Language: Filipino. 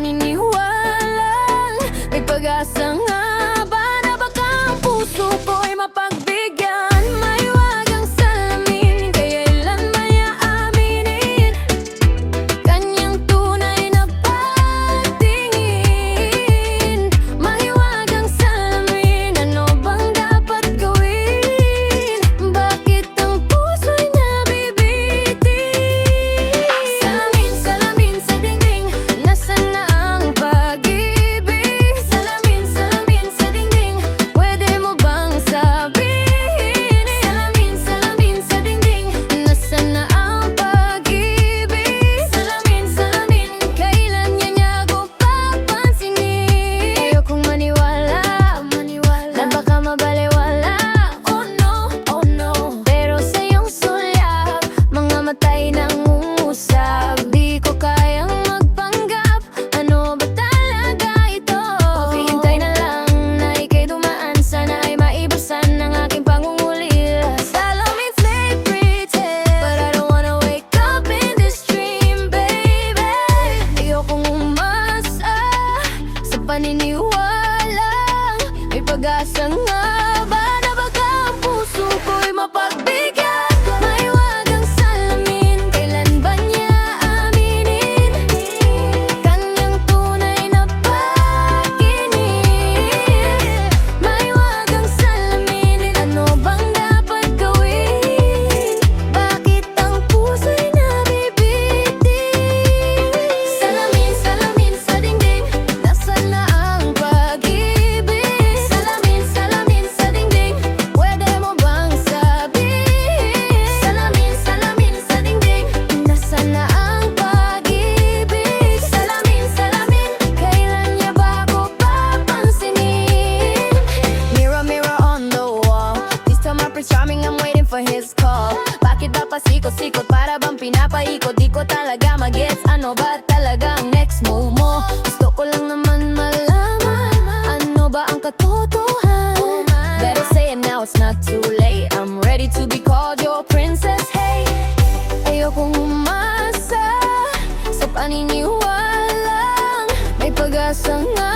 paniniwalang may pag-asa nga ba na baka ang puso ko'y mapagbigyan. Maiwagang salamin, kailan maya aminin kanyang tunay na pagtingin. Maiwagang salamin, ano bang dapat gawin? Bakit ang puso'y nabibitin? Salamin, salamin sa dingding, nasaan na ang pag-ibig? Salamin, salamin sa dingding, pwede mo bang sabihin? Salamin, salamin sa dingding, nasaan na ang pag-ibig? Salamin, salamin, kailan niya ako papansinin? Ayokong maniwala na baka mabalewala. Oh no, pero sa iyong sulyap, mga matay nang umusap. Di ko kayang magpanggap, ano ba talaga ito? Hintay na lang na ika'y dumaan, sana ay maibasan ng aking pangungulila. Salamin may pretend, but I don't wanna wake up in this dream, baby. Ayokong umasa sa paniniwalang may pag-asa nga ba na baka ang puso ko'y mapagbigyan. Maiwagang salamin, kailan ba niya aminin kanyang tunay na pagtingin? Maiwagang salamin, ano bang dapat gawin? Bakit ang puso'y nabibitin? Salamin, salamin sa dingding, nasaan na ang pag-ibig? Salamin, salamin sa dingding, pwede mo bang sabihin? Salamin, salamin sa dingding, nasaan na ang pag-ibig? Salamin, salamin, kailan niya ba ako papansinin? Mirror, mirror on the wall, this time my Prince Charming, I'm waiting for his call. Bakit ba pasikot-sikot, para bang pinapaikot? Di ko talaga magets, ano ba talaga ang next move mo? Gusto ko lang naman malaman, ano ba ang katotohanan? Better say it now, it's not too late. I'm ready to be called your princess, hey. Ayokong umasa sa paniniwalang may pag-asa nga